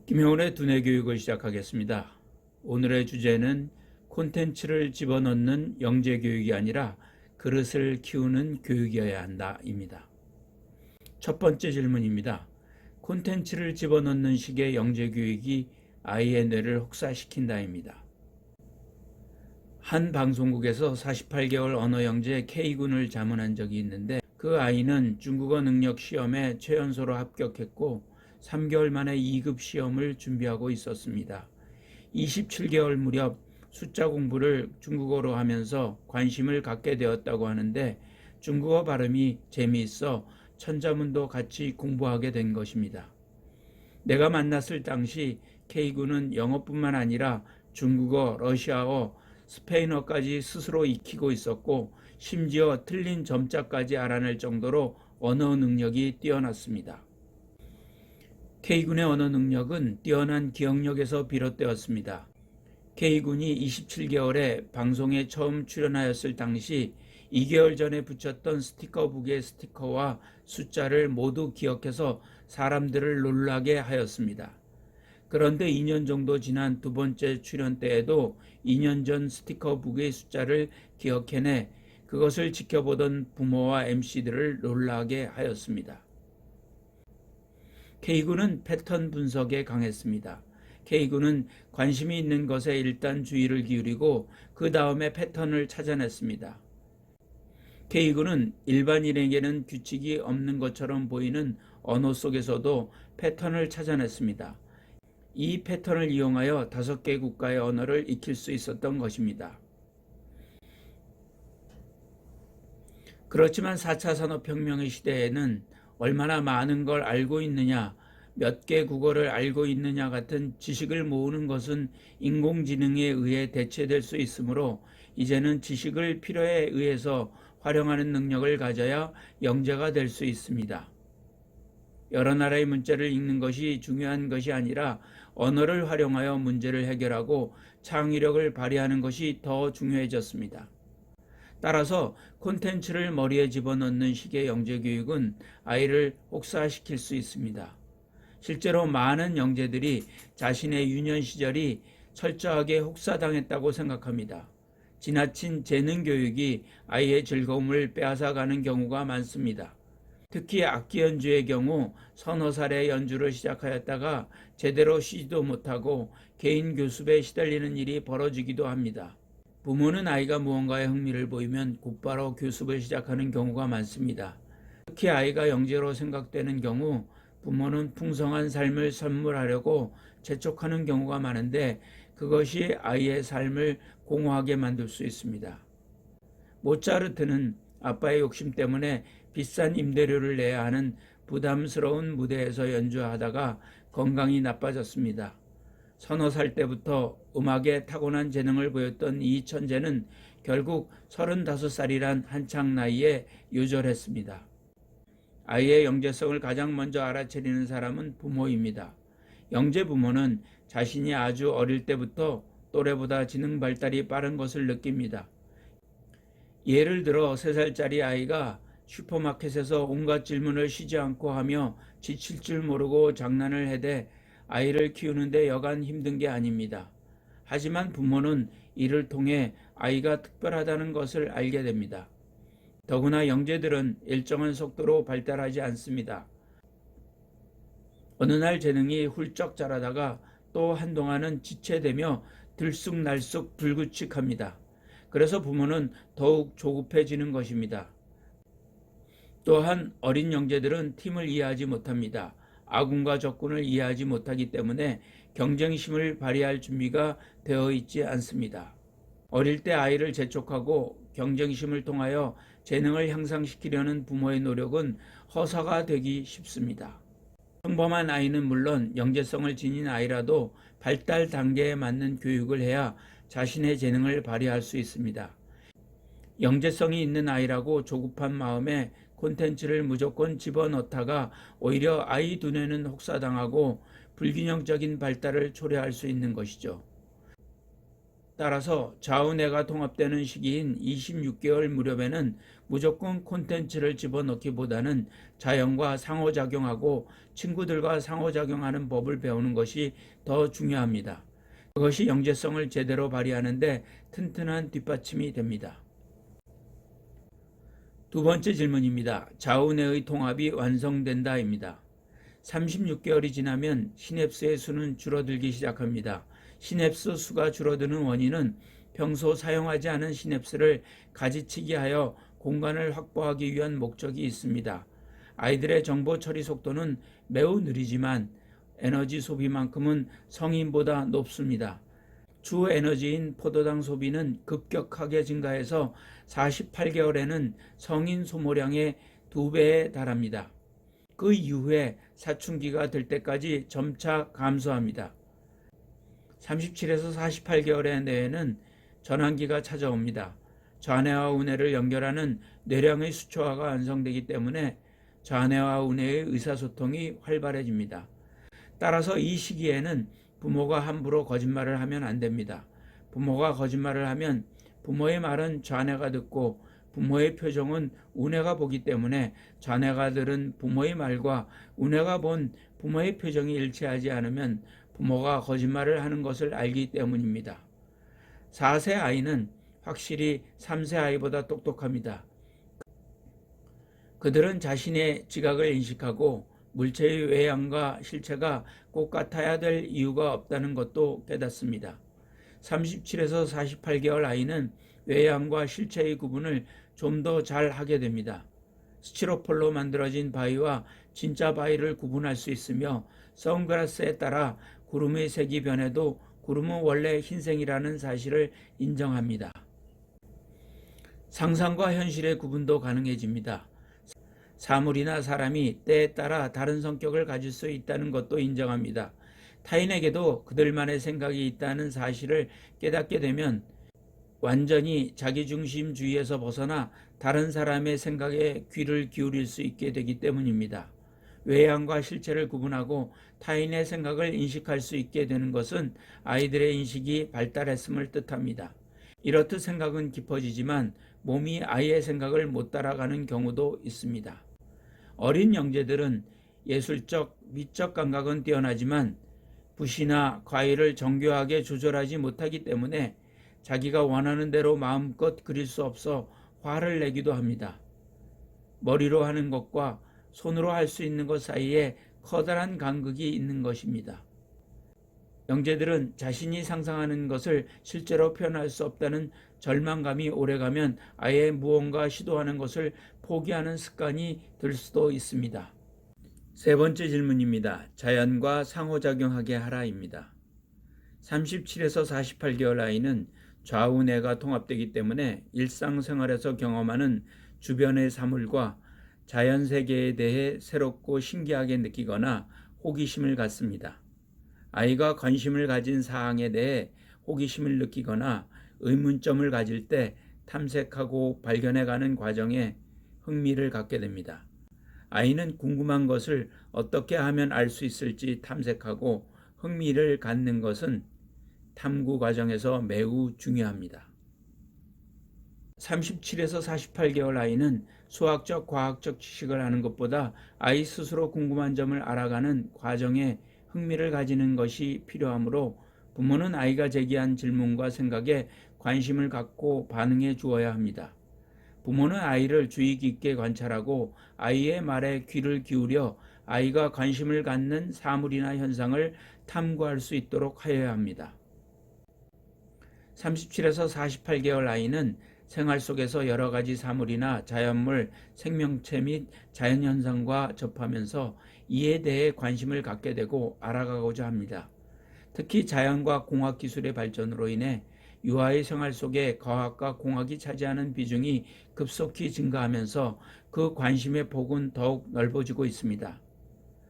김효은의 두뇌 교육을 시작하겠습니다. 오늘의 주제는 콘텐츠를 집어넣는 영재 교육이 아니라 그릇을 키우는 교육이어야 한다입니다. 첫 번째 질문입니다. 콘텐츠를 집어넣는 식의 영재 교육이 아이의 뇌를 혹사시킨다입니다. 한 방송국에서 48개월 언어 영재 K군을 자문한 적이 있는데 그 아이는 중국어 능력 시험에 최연소로 합격했고 3개월 만에 2급 시험을 준비하고 있었습니다. 27개월 무렵 숫자 공부를 중국어로 하면서 관심을 갖게 되었다고 하는데 중국어 발음이 재미있어 천자문도 같이 공부하게 된 것입니다. 내가 만났을 당시 K군은 영어뿐만 아니라 중국어, 러시아어, 스페인어까지 스스로 익히고 있었고 심지어 틀린 점자까지 알아낼 정도로 언어 능력이 뛰어났습니다. K군의 언어 능력은 뛰어난 기억력에서 비롯되었습니다. K군이 27개월에 방송에 처음 출연하였을 당시 2개월 전에 붙였던 스티커북의 스티커와 숫자를 모두 기억해서 사람들을 놀라게 하였습니다. 그런데 2년 정도 지난 두 번째 출연 때에도 2년 전 스티커북의 숫자를 기억해내 그것을 지켜보던 부모와 MC들을 놀라게 하였습니다. K군은 패턴 분석에 강했습니다. K군은 관심이 있는 것에 일단 주의를 기울이고 그 다음에 패턴을 찾아냈습니다. K군은 일반인에게는 규칙이 없는 것처럼 보이는 언어 속에서도 패턴을 찾아냈습니다. 이 패턴을 이용하여 5개 국가의 언어를 익힐 수 있었던 것입니다. 그렇지만 4차 산업혁명의 시대에는 얼마나 많은 걸 알고 있느냐, 몇 개 국어를 알고 있느냐 같은 지식을 모으는 것은 인공지능에 의해 대체될 수 있으므로 이제는 지식을 필요에 의해서 활용하는 능력을 가져야 영재가 될 수 있습니다. 여러 나라의 문자를 읽는 것이 중요한 것이 아니라 언어를 활용하여 문제를 해결하고 창의력을 발휘하는 것이 더 중요해졌습니다. 따라서 콘텐츠를 머리에 집어넣는 식의 영재교육은 아이를 혹사시킬 수 있습니다. 실제로 많은 영재들이 자신의 유년 시절이 철저하게 혹사당했다고 생각합니다. 지나친 재능 교육이 아이의 즐거움을 빼앗아가는 경우가 많습니다. 특히 악기 연주의 경우 서너 살에 연주를 시작하였다가 제대로 쉬지도 못하고 개인 교습에 시달리는 일이 벌어지기도 합니다. 부모는 아이가 무언가에 흥미를 보이면 곧바로 교습을 시작하는 경우가 많습니다. 특히 아이가 영재로 생각되는 경우 부모는 풍성한 삶을 선물하려고 재촉하는 경우가 많은데 그것이 아이의 삶을 공허하게 만들 수 있습니다. 모차르트는 아빠의 욕심 때문에 비싼 임대료를 내야 하는 부담스러운 무대에서 연주하다가 건강이 나빠졌습니다. 서너 살 때부터 음악에 타고난 재능을 보였던 이 천재는 결국 35살이란 한창 나이에 요절했습니다. 아이의 영재성을 가장 먼저 알아차리는 사람은 부모입니다. 영재 부모는 자신이 아주 어릴 때부터 또래보다 지능 발달이 빠른 것을 느낍니다. 예를 들어 3살짜리 아이가 슈퍼마켓에서 온갖 질문을 쉬지 않고 하며 지칠 줄 모르고 장난을 해대 아이를 키우는데 여간 힘든 게 아닙니다. 하지만 부모는 이를 통해 아이가 특별하다는 것을 알게 됩니다. 더구나 영재들은 일정한 속도로 발달하지 않습니다. 어느 날 재능이 훌쩍 자라다가 또 한동안은 지체되며 들쑥날쑥 불규칙합니다. 그래서 부모는 더욱 조급해지는 것입니다. 또한 어린 영재들은 팀을 이해하지 못합니다. 아군과 적군을 이해하지 못하기 때문에 경쟁심을 발휘할 준비가 되어 있지 않습니다. 어릴 때 아이를 재촉하고 경쟁심을 통하여 재능을 향상시키려는 부모의 노력은 허사가 되기 쉽습니다. 평범한 아이는 물론 영재성을 지닌 아이라도 발달 단계에 맞는 교육을 해야 자신의 재능을 발휘할 수 있습니다. 영재성이 있는 아이라고 조급한 마음에 콘텐츠를 무조건 집어넣다가 오히려 아이 두뇌는 혹사당하고 불균형적인 발달을 초래할 수 있는 것이죠. 따라서 좌우뇌가 통합되는 시기인 26개월 무렵에는 무조건 콘텐츠를 집어넣기보다는 자연과 상호작용하고 친구들과 상호작용하는 법을 배우는 것이 더 중요합니다. 그것이 영재성을 제대로 발휘하는 데 튼튼한 뒷받침이 됩니다. 두 번째 질문입니다. 좌우뇌의 통합이 완성된다입니다. 36개월이 지나면 시냅스의 수는 줄어들기 시작합니다. 시냅스 수가 줄어드는 원인은 평소 사용하지 않은 시냅스를 가지치기 하여 공간을 확보하기 위한 목적이 있습니다. 아이들의 정보 처리 속도는 매우 느리지만 에너지 소비만큼은 성인보다 높습니다. 주 에너지인 포도당 소비는 급격하게 증가해서 48개월에는 성인 소모량의 2배에 달합니다. 그 이후에 사춘기가 될 때까지 점차 감소합니다. 37에서 48개월의 뇌에는 전환기가 찾아옵니다. 좌뇌와 우뇌를 연결하는 뇌량의 수초화가 완성되기 때문에 좌뇌와 우뇌의 의사소통이 활발해집니다. 따라서 이 시기에는 부모가 함부로 거짓말을 하면 안 됩니다. 부모가 거짓말을 하면 부모의 말은 좌뇌가 듣고 부모의 표정은 우뇌가 보기 때문에 좌뇌가 들은 부모의 말과 우뇌가 본 부모의 표정이 일치하지 않으면 부모가 거짓말을 하는 것을 알기 때문입니다. 4세 아이는 확실히 3세 아이보다 똑똑합니다. 그들은 자신의 지각을 인식하고 물체의 외양과 실체가 꼭 같아야 될 이유가 없다는 것도 깨닫습니다. 37에서 48개월 아이는 외양과 실체의 구분을 좀 더 잘 하게 됩니다. 스티로폴로 만들어진 바위와 진짜 바위를 구분할 수 있으며 선글라스에 따라 구름의 색이 변해도 구름은 원래 흰색이라는 사실을 인정합니다. 상상과 현실의 구분도 가능해집니다. 사물이나 사람이 때에 따라 다른 성격을 가질 수 있다는 것도 인정합니다. 타인에게도 그들만의 생각이 있다는 사실을 깨닫게 되면 완전히 자기중심주의에서 벗어나 다른 사람의 생각에 귀를 기울일 수 있게 되기 때문입니다. 외양과 실체를 구분하고 타인의 생각을 인식할 수 있게 되는 것은 아이들의 인식이 발달했음을 뜻합니다. 이렇듯 생각은 깊어지지만 몸이 아이의 생각을 못 따라가는 경우도 있습니다. 어린 영재들은 예술적, 미적 감각은 뛰어나지만 붓이나 과일을 정교하게 조절하지 못하기 때문에 자기가 원하는 대로 마음껏 그릴 수 없어 화를 내기도 합니다. 머리로 하는 것과 손으로 할 수 있는 것 사이에 커다란 간극이 있는 것입니다. 영재들은 자신이 상상하는 것을 실제로 표현할 수 없다는 절망감이 오래가면 아예 무언가 시도하는 것을 포기하는 습관이 들 수도 있습니다. 세 번째 질문입니다. 자연과 상호작용하게 하라입니다. 37에서 48개월 아이는 좌우뇌가 통합되기 때문에 일상생활에서 경험하는 주변의 사물과 자연세계에 대해 새롭고 신기하게 느끼거나 호기심을 갖습니다. 아이가 관심을 가진 사항에 대해 호기심을 느끼거나 의문점을 가질 때 탐색하고 발견해가는 과정에 흥미를 갖게 됩니다. 아이는 궁금한 것을 어떻게 하면 알 수 있을지 탐색하고 흥미를 갖는 것은 탐구 과정에서 매우 중요합니다. 37에서 48개월 아이는 수학적, 과학적 지식을 하는 것보다 아이 스스로 궁금한 점을 알아가는 과정에 흥미를 가지는 것이 필요하므로 부모는 아이가 제기한 질문과 생각에 관심을 갖고 반응해 주어야 합니다. 부모는 아이를 주의 깊게 관찰하고 아이의 말에 귀를 기울여 아이가 관심을 갖는 사물이나 현상을 탐구할 수 있도록 하여야 합니다. 37에서 48개월 아이는 생활 속에서 여러 가지 사물이나 자연물, 생명체 및 자연현상과 접하면서 이에 대해 관심을 갖게 되고 알아가고자 합니다. 특히 자연과 공학기술의 발전으로 인해 유아의 생활 속에 과학과 공학이 차지하는 비중이 급속히 증가하면서 그 관심의 폭은 더욱 넓어지고 있습니다.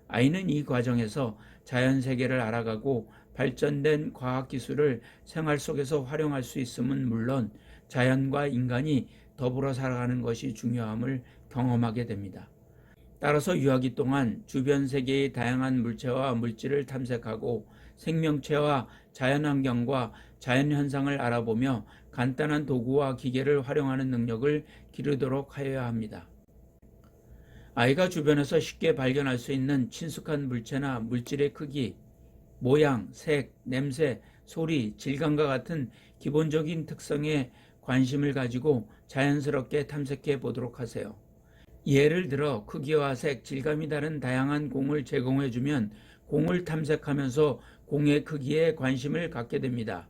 아이는 이 과정에서 자연세계를 알아가고 발전된 과학기술을 생활 속에서 활용할 수 있음은 물론 자연과 인간이 더불어 살아가는 것이 중요함을 경험하게 됩니다. 따라서 유아기 동안 주변 세계의 다양한 물체와 물질을 탐색하고 생명체와 자연환경과 자연현상을 알아보며 간단한 도구와 기계를 활용하는 능력을 기르도록 하여야 합니다. 아이가 주변에서 쉽게 발견할 수 있는 친숙한 물체나 물질의 크기, 모양, 색, 냄새, 소리, 질감과 같은 기본적인 특성에 관심을 가지고 자연스럽게 탐색해 보도록 하세요. 예를 들어 크기와 색, 질감이 다른 다양한 공을 제공해주면 공을 탐색하면서 공의 크기에 관심을 갖게 됩니다.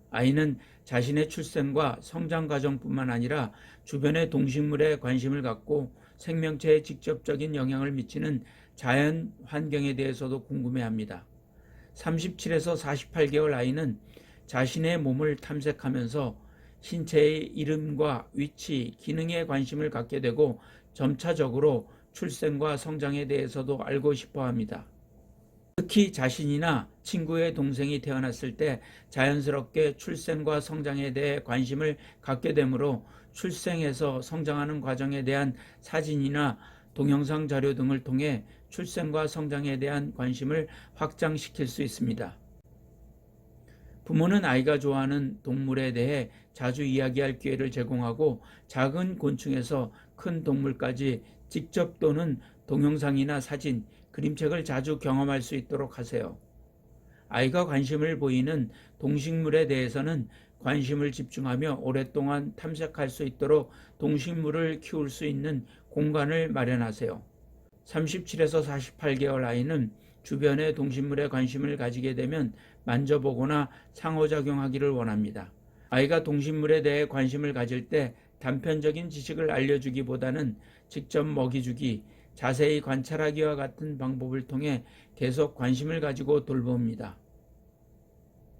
아이는 자신의 출생과 성장 과정뿐만 아니라 주변의 동식물에 관심을 갖고 생명체에 직접적인 영향을 미치는 자연 환경에 대해서도 궁금해합니다. 37에서 48개월 아이는 자신의 몸을 탐색하면서 신체의 이름과 위치, 기능에 관심을 갖게 되고 점차적으로 출생과 성장에 대해서도 알고 싶어 합니다. 특히 자신이나 친구의 동생이 태어났을 때 자연스럽게 출생과 성장에 대해 관심을 갖게 되므로 출생에서 성장하는 과정에 대한 사진이나 동영상 자료 등을 통해 출생과 성장에 대한 관심을 확장시킬 수 있습니다. 부모는 아이가 좋아하는 동물에 대해 자주 이야기할 기회를 제공하고 작은 곤충에서 큰 동물까지 직접 또는 동영상이나 사진, 그림책을 자주 경험할 수 있도록 하세요. 아이가 관심을 보이는 동식물에 대해서는 관심을 집중하며 오랫동안 탐색할 수 있도록 동식물을 키울 수 있는 공간을 마련하세요. 37에서 48개월 아이는 주변의 동식물에 관심을 가지게 되면 만져보거나 상호작용하기를 원합니다. 아이가 동식물에 대해 관심을 가질 때 단편적인 지식을 알려주기보다는 직접 먹이 주기, 자세히 관찰하기와 같은 방법을 통해 계속 관심을 가지고 돌봅니다.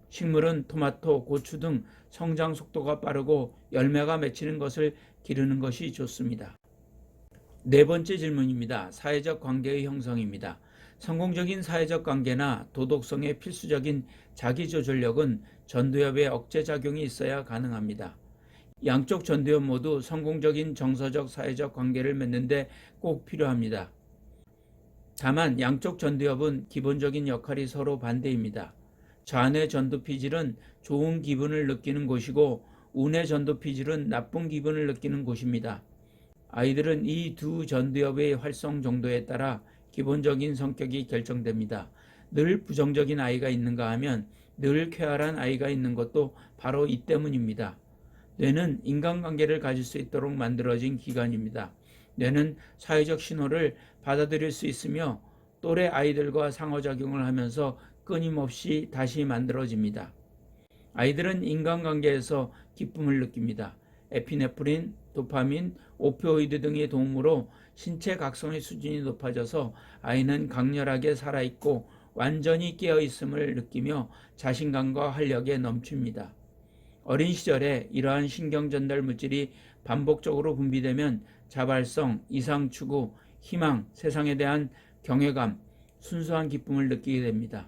식물은 토마토, 고추 등 성장 속도가 빠르고 열매가 맺히는 것을 기르는 것이 좋습니다. 네 번째 질문입니다. 사회적 관계의 형성입니다. 성공적인 사회적 관계나 도덕성의 필수적인 자기조절력은 전두엽의 억제작용이 있어야 가능합니다. 양쪽 전두엽 모두 성공적인 정서적 사회적 관계를 맺는 데 꼭 필요합니다. 다만 양쪽 전두엽은 기본적인 역할이 서로 반대입니다. 좌뇌 전두피질은 좋은 기분을 느끼는 곳이고 우뇌 전두피질은 나쁜 기분을 느끼는 곳입니다. 아이들은 이 두 전두엽의 활성 정도에 따라 기본적인 성격이 결정됩니다. 늘 부정적인 아이가 있는가 하면 늘 쾌활한 아이가 있는 것도 바로 이 때문입니다. 뇌는 인간관계를 가질 수 있도록 만들어진 기관입니다. 뇌는 사회적 신호를 받아들일 수 있으며 또래 아이들과 상호작용을 하면서 끊임없이 다시 만들어집니다. 아이들은 인간관계에서 기쁨을 느낍니다. 에피네프린, 도파민, 오피오이드 등의 도움으로 신체 각성의 수준이 높아져서 아이는 강렬하게 살아있고 완전히 깨어있음을 느끼며 자신감과 활력에 넘칩니다. 어린 시절에 이러한 신경전달 물질이 반복적으로 분비되면 자발성, 이상추구, 희망, 세상에 대한 경외감, 순수한 기쁨을 느끼게 됩니다.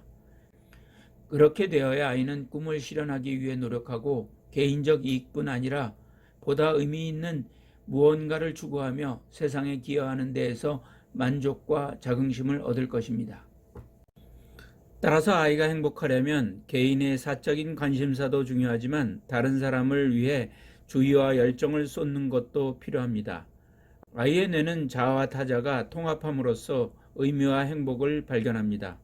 그렇게 되어야 아이는 꿈을 실현하기 위해 노력하고 개인적 이익뿐 아니라 보다 의미 있는 무언가를 추구하며 세상에 기여하는 데에서 만족과 자긍심을 얻을 것입니다. 따라서 아이가 행복하려면 개인의 사적인 관심사도 중요하지만 다른 사람을 위해 주의와 열정을 쏟는 것도 필요합니다. 아이의 뇌는 자아와 타자가 통합함으로써 의미와 행복을 발견합니다.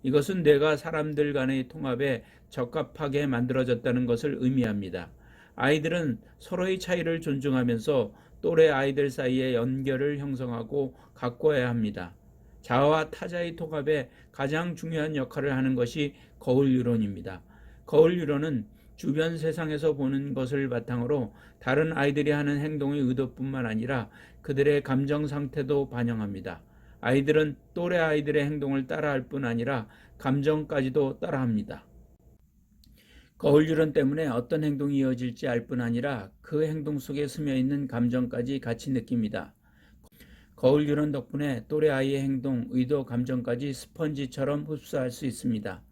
이것은 뇌가 사람들 간의 통합에 적합하게 만들어졌다는 것을 의미합니다. 아이들은 서로의 차이를 존중하면서 또래 아이들 사이의 연결을 형성하고 가꿔야 합니다. 자아와 타자의 통합에 가장 중요한 역할을 하는 것이 거울 유론입니다. 거울 유론은 주변 세상에서 보는 것을 바탕으로 다른 아이들이 하는 행동의 의도뿐만 아니라 그들의 감정 상태도 반영합니다. 아이들은 또래 아이들의 행동을 따라할 뿐 아니라 감정까지도 따라합니다. 거울 유론 때문에 어떤 행동이 이어질지 알 뿐 아니라 그 행동 속에 스며있는 감정까지 같이 느낍니다. 거울 유론 덕분에 또래 아이의 행동, 의도, 감정까지 스펀지처럼 흡수할 수 있습니다.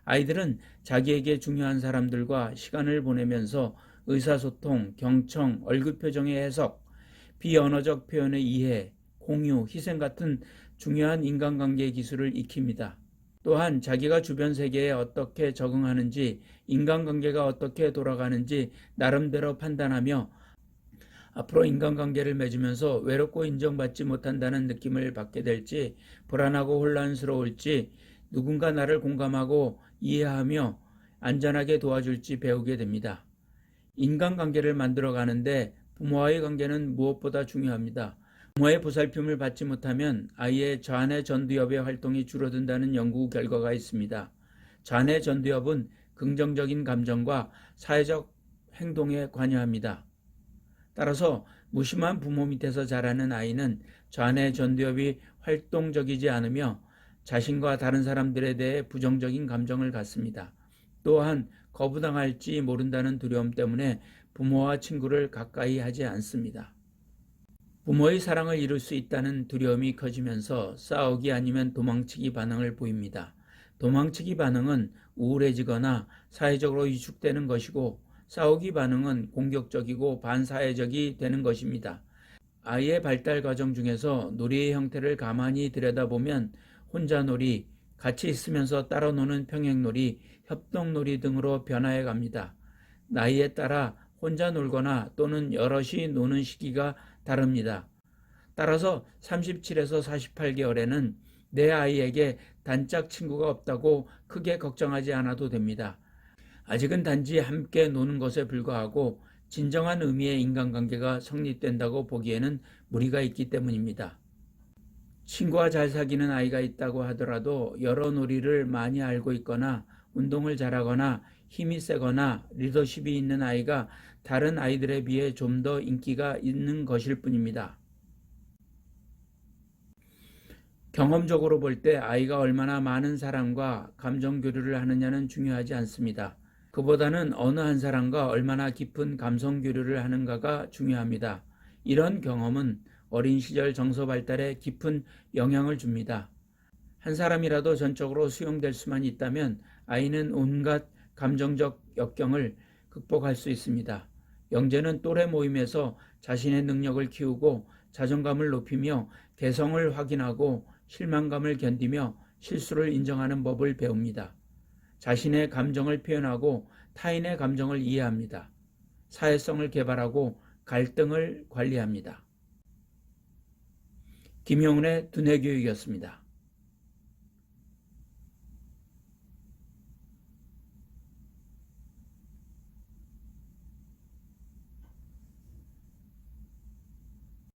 아이들은 자기에게 중요한 사람들과 시간을 보내면서 의사소통, 경청, 얼굴 표정의 해석, 비언어적 표현의 이해, 공유, 희생 같은 중요한 인간관계 기술을 익힙니다. 또한 자기가 주변 세계에 어떻게 적응하는지, 인간관계가 어떻게 돌아가는지 나름대로 판단하며 앞으로 인간관계를 맺으면서 외롭고 인정받지 못한다는 느낌을 받게 될지, 불안하고 혼란스러울지, 누군가 나를 공감하고 이해하며 안전하게 도와줄지 배우게 됩니다. 인간관계를 만들어가는데 부모와의 관계는 무엇보다 중요합니다. 부모의 보살핌을 받지 못하면 아이의 좌뇌 전두엽의 활동이 줄어든다는 연구 결과가 있습니다. 좌뇌 전두엽은 긍정적인 감정과 사회적 행동에 관여합니다. 따라서 무심한 부모 밑에서 자라는 아이는 좌뇌 전두엽이 활동적이지 않으며 자신과 다른 사람들에 대해 부정적인 감정을 갖습니다. 또한 거부당할지 모른다는 두려움 때문에 부모와 친구를 가까이 하지 않습니다. 부모의 사랑을 잃을 수 있다는 두려움이 커지면서 싸우기 아니면 도망치기 반응을 보입니다. 도망치기 반응은 우울해지거나 사회적으로 위축되는 것이고, 싸우기 반응은 공격적이고 반사회적이 되는 것입니다. 아이의 발달 과정 중에서 놀이의 형태를 가만히 들여다보면 혼자놀이, 같이 있으면서 따라 노는 평행놀이, 협동놀이 등으로 변화해 갑니다. 나이에 따라 혼자 놀거나 또는 여럿이 노는 시기가 다릅니다. 따라서 37에서 48개월에는 내 아이에게 단짝 친구가 없다고 크게 걱정하지 않아도 됩니다. 아직은 단지 함께 노는 것에 불과하고 진정한 의미의 인간관계가 성립된다고 보기에는 무리가 있기 때문입니다. 친구와 잘 사귀는 아이가 있다고 하더라도 여러 놀이를 많이 알고 있거나 운동을 잘하거나 힘이 세거나 리더십이 있는 아이가 다른 아이들에 비해 좀 더 인기가 있는 것일 뿐입니다. 경험적으로 볼 때 아이가 얼마나 많은 사람과 감정 교류를 하느냐는 중요하지 않습니다. 그보다는 어느 한 사람과 얼마나 깊은 감성 교류를 하는가가 중요합니다. 이런 경험은 어린 시절 정서 발달에 깊은 영향을 줍니다. 한 사람이라도 전적으로 수용될 수만 있다면 아이는 온갖 감정적 역경을 극복할 수 있습니다. 영재는 또래 모임에서 자신의 능력을 키우고 자존감을 높이며 개성을 확인하고 실망감을 견디며 실수를 인정하는 법을 배웁니다. 자신의 감정을 표현하고 타인의 감정을 이해합니다. 사회성을 개발하고 갈등을 관리합니다. 김용훈의 두뇌교육이었습니다.